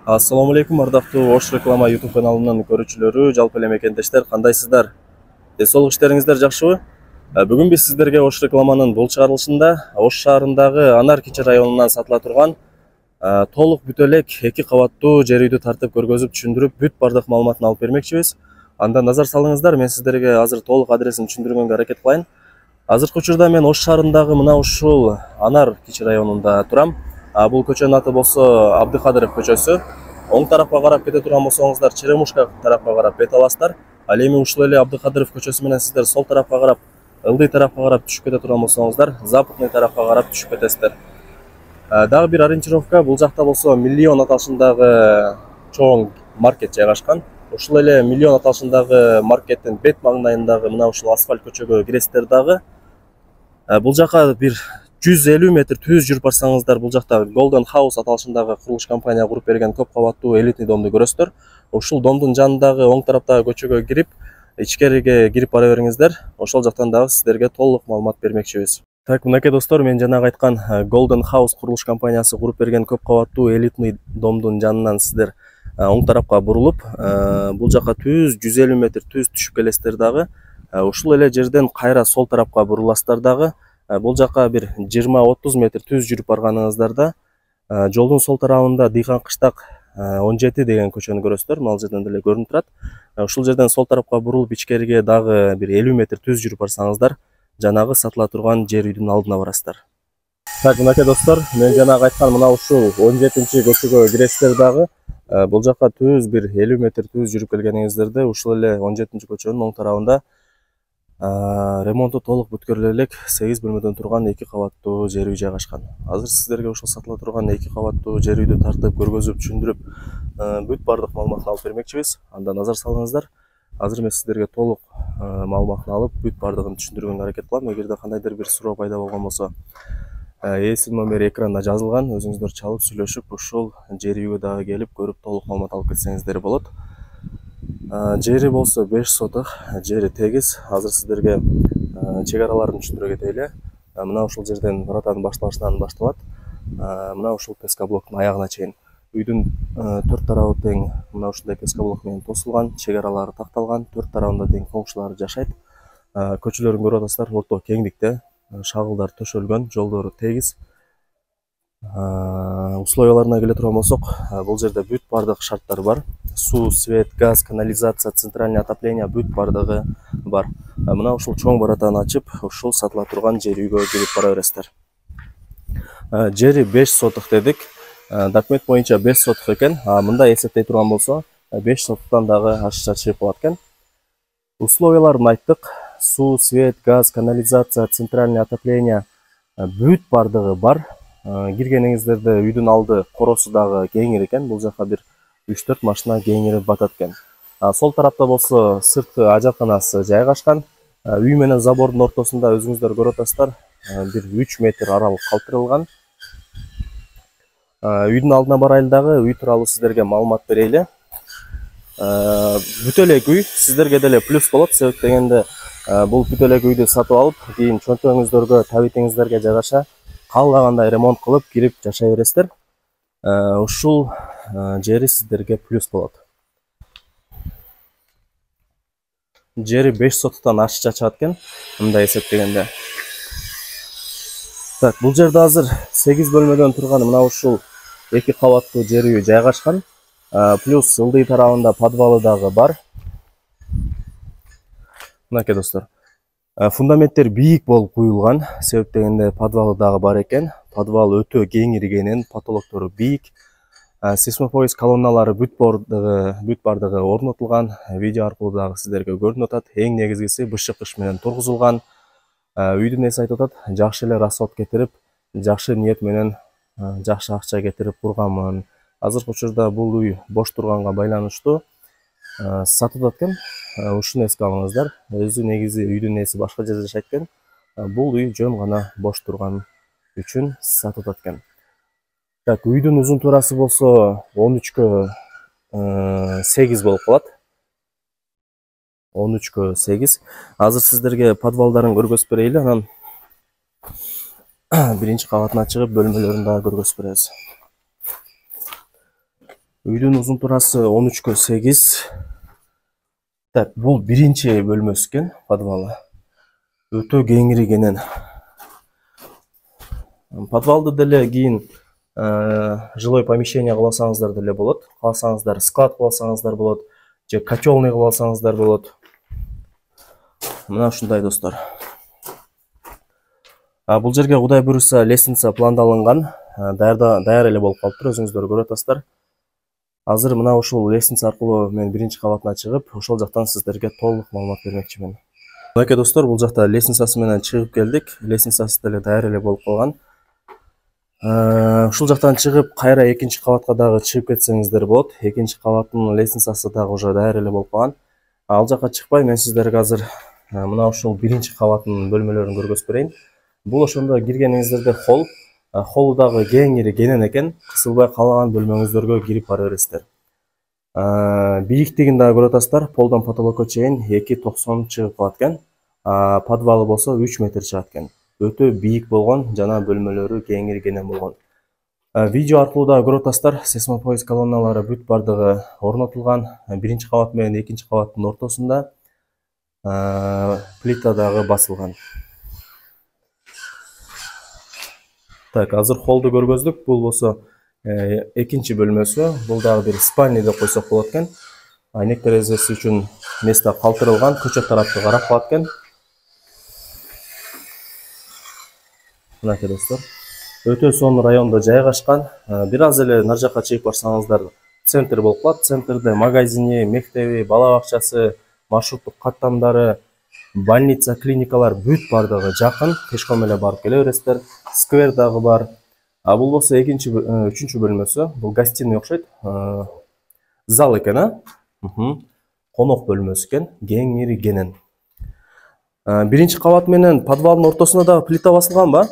Assalamu алейкум, ардактуу Ош реклама YouTube каналынын көрүүчүлөрү, жалпы эле мекендештер, кандайсыздар? Денсаулык иштериңиздер жакшыбы? Бүгүн биз сиздерге Ош рекламанын бул чыгарылышында Ош шаарындагы Анар Кичи районунан сатыла турган толук бүтө элек 2 кабаттуу жер үйдү тартып көргөзүп түшүндүрүп, бүт бардык маалыматын алып бермекчибиз. Анда назар салыңыздар, мен сиздерге азыр толук адресин түшүндүргөнгө аракет кылайын. Азыркы учурда мен Ош шаарындагы мына ушул Анар Кичи районунда турам. Бул көчөнүн аты болсо Абдыкадыров көчөсү. Оң тарапка карап кете турган болсоңуздар Черемушка тарапка карап бет аласыздар. Ал эми ушул эле Абдыкадыров көчөсү менен сиздер сол тарапка карап, ылдый тарапка карап түшүп кете турган болсоңуздар западный тарапка карап түшүп кетесиздер. Дагы бир ориентировка, бул жакта болсо Миллион аталышындагы чоң маркет жайгашкан. Ушул эле Миллион аталышындагы маркеттин бет маңдайындагы мына ушул асфальт көчөгө киресиздер дагы. Бул жака бир 150 метр түз жүрүп барсаңыздар, бул жакта Golden House аталышындагы курулуш компания куруп берген көп кабаттуу элитный домду көрөсүздөр. Ушул домдун жанындагы оң тараптагы көчөгө кирип, ичкериге кирип бара бериңиздер. Ошол жактан дагы сиздерге толук маалымат бермекчибиз. Так, мынакей достор, мен жанагы айткан Golden House курулуш компаниясы куруп берген көп кабаттуу элитный домдун жанынан сиздер оң тарапка бурулуп, бул жака түз 150 метр түз түшүп келесиздер дагы. Ушул эле жерден кайра сол тарапка буруласыздар дагы. Бул жака бир 20-30 метр түз жүрүп барганыңыздарда жолдун сол тарабында Дыйкан Кыштак 17 деген көчөнү көрөсүздөр. Мал жерден деле көрүнүп турат. Ушул жерден сол тарапка бурулуп ичкериге дагы бир 50 метр түз жүрүп барсаңыздар, жанагы сатыла турган жер үйдүн алдына барасыздар. Так, мынакей достор, мен жанагы айткан мына ушул 17-көчөгө киресиздер дагы. Бул жака түз бир 50 метр түз жүрүп келгениңиздерде ушул эле 17-көчөнүн оң тарабында ремонту толук бүткөрүлө элек 8 бөлмөдөн турган 2 кабаттуу жер үй жайгашкан. Азыр сиздерге ушул сатыла турган 2 кабаттуу жер үйдү тартып көргөзүп түшүндүрүп, бүт бардык маалыматын алып бермекчибиз. Анда назар салыңыздар. Азыр мен сиздерге толук маалыматын алып, бүт бардыгын түшүндүргөнгө аракет кылам. Эгерде кандайдыр бир суроо пайда болгон болсо, ээсинин номери экранда жазылган. Өзүңүздөр чалып сүйлөшүп, ушул жер үйгө дагы келип көрүп толук маалымат алып кетсеңиздер болот. Жери болсо 5 соток, жери тегиз. Азыр сиздерге чек араларын түшүндүрө кетели. Мына ушул жерден вратанын башталышынан башталат. Мына ушул пескоблоктун аягына чейин. Үйдүн 4 тарабы тең мына ушундай пескоблок менен тосулган, чек аралары такталган, 4 тарабында тең коңшулар жашайт. Көчөлөрүн көрүп атасыздар, орто кеңдикте, шагылдар төшөлгөн, жолдору тегиз. Условияларына келе турган болсок, бул жерде бүт бардык шарттар бар. Суу, свет, газ, канализация, центральное отопление бүт бардыгы бар. Мына ушул чоң баратаны ачып, ушул сатыла турган жер үйгө кирип бара бересиздер. Жери 5 соток дедик. Документ боюнча 5 соток экен. Мында эсептей турган болсо, 5 сотоктан дагы ашыкча чыгып калат экен. Условияларын айттык. Суу, свет, газ, канализация, центральное отопление бүт бардыгы бар. Киргениңиздерде үйдүн алды коросу дагы кеңири экен. Бул жака бир 3-4 машина кеңирип батат экен. Сол тарапта болсо сырткы ажатканасы жайгашкан. Үй менен забордун ортосунда өзүңүздөр көрүп атасыздар, бир 3 метр аралык калтырылган. Үйдүн алдына барайлы дагы үй тууралуу сиздерге маалымат берели. Бүт элек үй сиздерге деле плюс болот. Себеп дегенде бул бүт элек үйдү сатып алып, кийин чөнтөгүңүздөргө, табитиңиздерге жараша каалагандай ремонт кылып кирип жашай бересиздер. Ушул жери сиздерге плюс болот. Жери 5 сотоктан ашыкча чыгат экен, мындай эсептегенде. Так, бул жерде азыр 8 бөлмөдөн турган мына ушул 2 кабаттуу жер үй жайгашкан. Плюс ылдый тарабында подвалы дагы бар. Мынакей достор. Фундаменттер бийик болуп куюлган. Себеп дегенде подвалы дагы бар экен. Подвал өтө кеңиргенин, потолоктору бийик. Сейсмопоиск колонналары бүт бардыгы орнотулган. Видео аркылуу дагы сиздерге көрүнүп атат. Эң негизгиси бышык кыш менен тургузулган. Үйдүн ээси айтып атат, жакшы эле расход кетирип, жакшы ниет менен жакшы акча кетирип курганмын. Азыркы учурда бул үй бош турганга байланыштуу сатып атат экен. Ушуну эске алыңыздар. Өзү негизи үйдүн ээси башка жерде жашайт экен. Бул үй жөн гана бош турган үчүн сатып атат экен. Так, үйдүн узун туурасы болсо 13/8 болуп калат. 13/8. Азыр сиздерге подвалдарын көргөзүп берейли, анан биринчи кабатына чыгып бөлмөлөрүн дагы көргөзүп беребиз. Үйдүн узун турасы 13,8. Так, бул биринчи бөлмөсү экен, подвалы. Өтө кеңиригенен. Подвалды деле кийин жилой помещение кылып алсаңыздар деле болот. Кааласаңыздар склад кылып алсаңыздар болот, же котелный кылып алсаңыздар болот. Мына ушундай достор. Бул жерге Кудай буйруса лестница пландалынган, даяр эле болуп калыптыр, өзүңүздөр көрүп атасыздар. Азыр мына ушул лестница аркылуу мен биринчи кабатына чыгып, ошол жактан сиздерге толук маалымат бермекчимин. Мынакей достор, бул жакта лестницасы менен чыгып келдик. Лестницасы деле даяр эле болуп калган. Ушул жактан чыгып, кайра экинчи кабатка дагы чыгып кетсеңиздер болот. Экинчи кабаттын лестницасы дагы уже даяр эле болуп калган. Ал жакка чыкпай, мен сиздерге азыр мына ушул биринчи кабаттын бөлмөлөрүн көргөзүп берейин. Бул ошондо киргениңиздерде холл. Холл дагы кеңири кенен экен. Кысылбай каалаган бөлмөңүздөргө кирип бара бересиздер. Бийиктигин дагы көрүп атасыздар. Полдон потолокко чейин 2,90 чыгып калат экен. Подвалы болсо 3 метр чыгат экен. Өтө бийик болгон жана бөлмөлөрү кеңири кенен болгон. Видео аркылуу да көрүп атасыздар. Сейсмопоиск колонналары бүт бардыгы орнотулган. Биринчи кабат менен экинчи кабаттын ортосунда плита дагы басылган. Так, азыр холлду көргөздүк. Бул болсо экинчи бөлмөсү. Бул дагы бир спальня деп койсок болот экен. Айнек терезеси үчүн место калтырылган, көчө тарапты карап калат экен. Мынакей достор. Өтө сонун райондо жайгашкан. Бир аз эле нар жакка чыгып барсаңыздар, центр болуп калат. Центрде магазини, мектеби, бала бакчасы, маршруттук каттамдары, больница, клиникалар бүт бардыгы жакын. Пешком эле барып келе бересиздер. Сквер дагы бар. Бул болсо үчүнчү бөлмөсү. Бул гостиный окшойт. Зал экен, конок бөлмөсү экен, кеңири кенен. Биринчи кабат менен подвалдын ортосуна дагы плита басылганбы?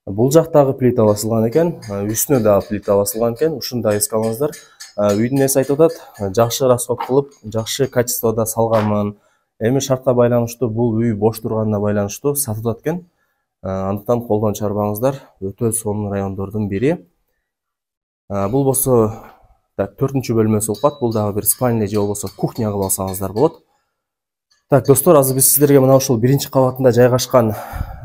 Бул жактагы плита басылган экен, үстүнө дагы плита басылган экен. Ушуну да эске алыңыздар. Үйдүн ээси айтып атат, жакшы расход кылып, жакшы качествода салганмын. Эми шартка байланыштуу бул үй бош турганына байланыштуу сатып атат экен. Андыктан колдон чыгарбаңыздар. Өтө сонун райондордун бири. Бул болсо 4-чү бөлмөсү болуп калат. Бул дагы бир спальня же болбосо кухня кылып алсаңыздар болот. Так, достор, азыр биз сиздерге мына ушул биринчи кабатында жайгашкан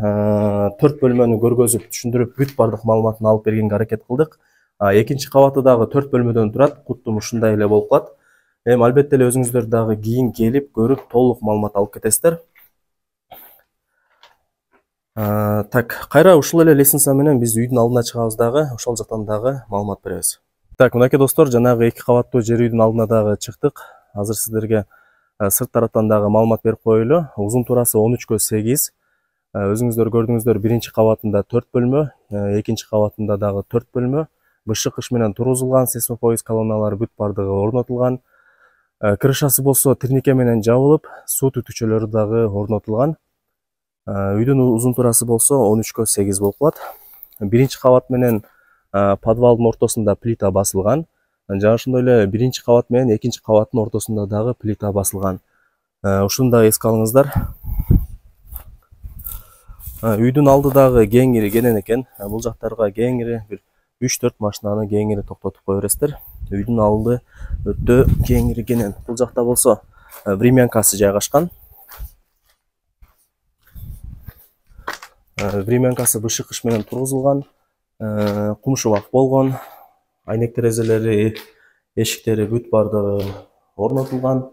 4 бөлмөнү көргөзүп, түшүндүрүп, бүт бардык маалыматын алып бергенге аракет кылдык. Экинчи кабаты дагы 4 бөлмөдөн турат. Куттум ушундай эле болуп калат. Эми албетте эле өзүңүздөр дагы кийин келип көрүп толук маалымат алып кетесиздер. Так, кайра ушул эле лестница менен биз үйдүн алдына чыгабыз дагы, ошол жактан дагы маалымат беребиз. Так, мынакей достор, жанагы 2 кабаттуу жер үйдүн алдына дагы чыктык. Азыр сиздерге сырт тараптан дагы маалымат берип коелу. Узун турасы 13,8. Өзүңүздөр көрдүңүздөр, биринчи кабатында 4 бөлмө, экинчи кабатында дагы 4 бөлмө. Бышык кыш менен тургузулган, сейсмопоиск колонналары бүт бардыгы орнотулган. Крышасы болсо тирнике менен жабылып, суу түтүкчөлөрү дагы орнотулган. Үйдүн узун турасы болсо 13,8 болуп калат. Биринчи кабат менен подвалдын ортосунда плита басылган. Жана ошондой эле биринчи кабат менен экинчи кабаттын ортосунда дагы плита басылган. Ушуну да эске алыңыздар. Үйдүн алды дагы кеңири кенен экен. Бул жактарга кеңири бир 3-4 машинаны кеңири токтотуп кое бересиздер. Үйдүн алды өтө кеңири кенен. Бул жакта болсо времянкасы жайгашкан. Времянкасы бышык кыш менен тургузулган. Кумшубак болгон. Айнек терезелери, эшиктери бүт бардыгы орнотулган.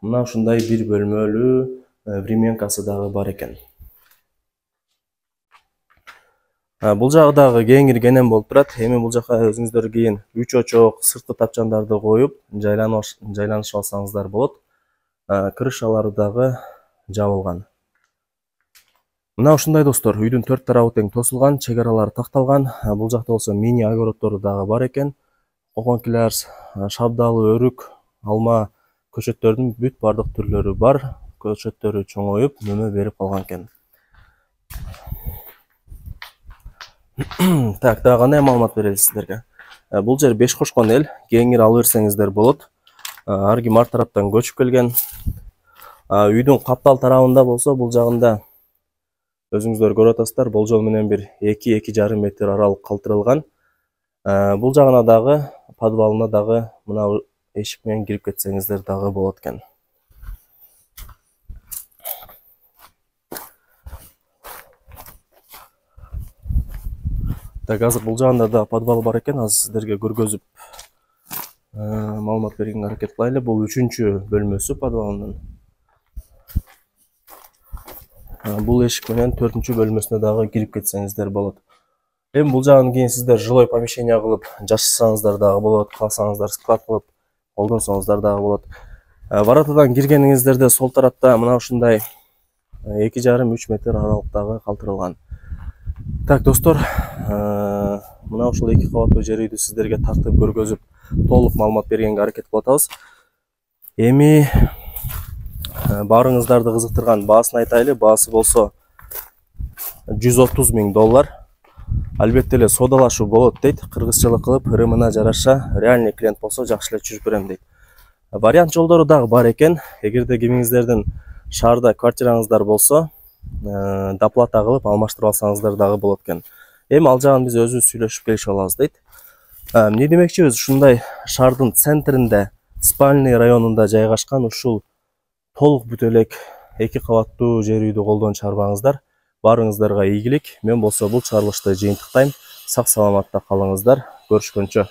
Мына ушундай бир бөлмөлүү времянкасы дагы бар экен. Бул жагы дагы кеңири кенен болуп турат. Эми бул жака өзүңүздөр кийин 3 очок, сырткы тапчандарды коюп, жайланышып алсаңыздар болот. Крышалары дагы жабылган. Мына ушундай достор, үйдүн 4 тарабы тең тосулган, чек аралары такталган. Бул жакта болсо мини огороддору дагы бар экен. Коконкилер, шабдалы, өрүк, алма, көчөттөрдүн бүт бардык түрлөрү бар. Көчөттөрү чоңоюп, мөмө берип калган экен. Так, дагы кандай маалымат берели сиздерге? Бул жер 5 кошкон эл, кеңири ала берсеңиздер болот. Ар ким ар тараптан көчүп келген. Үйдүн каптал тарабында болсо, бул жагында Өзүңүздөр көрүп атасыздар, болжол менен бир 2-2,5 метр аралык калтырылган. Бул жагына дагы, подвалына дагы мына эшик менен кирип кетсеңиздер дагы болот экен. Так, азыр бул жагында да подвал бар экен. Азыр сиздерге көргөзүп маалымат бергенге аракет кылайлы. Бул 3-чү бөлмөсү подвалынын. Бул эшик менен 4-чү бөлмөсүнө дагы кирип кетсеңиздер болот. Эми бул жагын кийин сиздер жилой помещение кылып жашасаңыздар дагы болот, калсаңыздар склад кылып колдонсоңуздар дагы болот. Воротадан киргениңиздерде сол тарапта мына ушундай 2,5-3 метр аралыктагы калтырылган. Так, достор, мына ушул 2 кабаттуу жер үйдү сиздерге тартып көргөзүп, толук маалымат бергенге аракет кылып атабыз. Эми баарыңыздарды кызыктырган баасын айтайлы. Баасы болсо $130,000. Албетте эле содалашуу болот дейт. Кыргызчылык кылып, ырымына жараша реальный клиент болсо жакшы эле түшүрүп берем дейт. Вариант жолдору дагы бар экен. Эгерде кимиңиздердин шаарда квартираңыздар болсо, доплата кылып алмаштырып алсаңыздар дагы болот экен. Эми ал жагын биз өзүбүз сүйлөшүп келишип алабыз дейт. Эмне демекчибиз? Ушундай шаардын центринде, спальный районунда жайгашкан ушул толук бүтө элек 2 кабаттуу жер үйдү колдон чыгарбаңыздар. Баарыңыздарга ийгилик. Мен болсо бул чыгарылышты жыйынтыктайм. Сак саламатта калыңыздар. Көрүшкөнчө.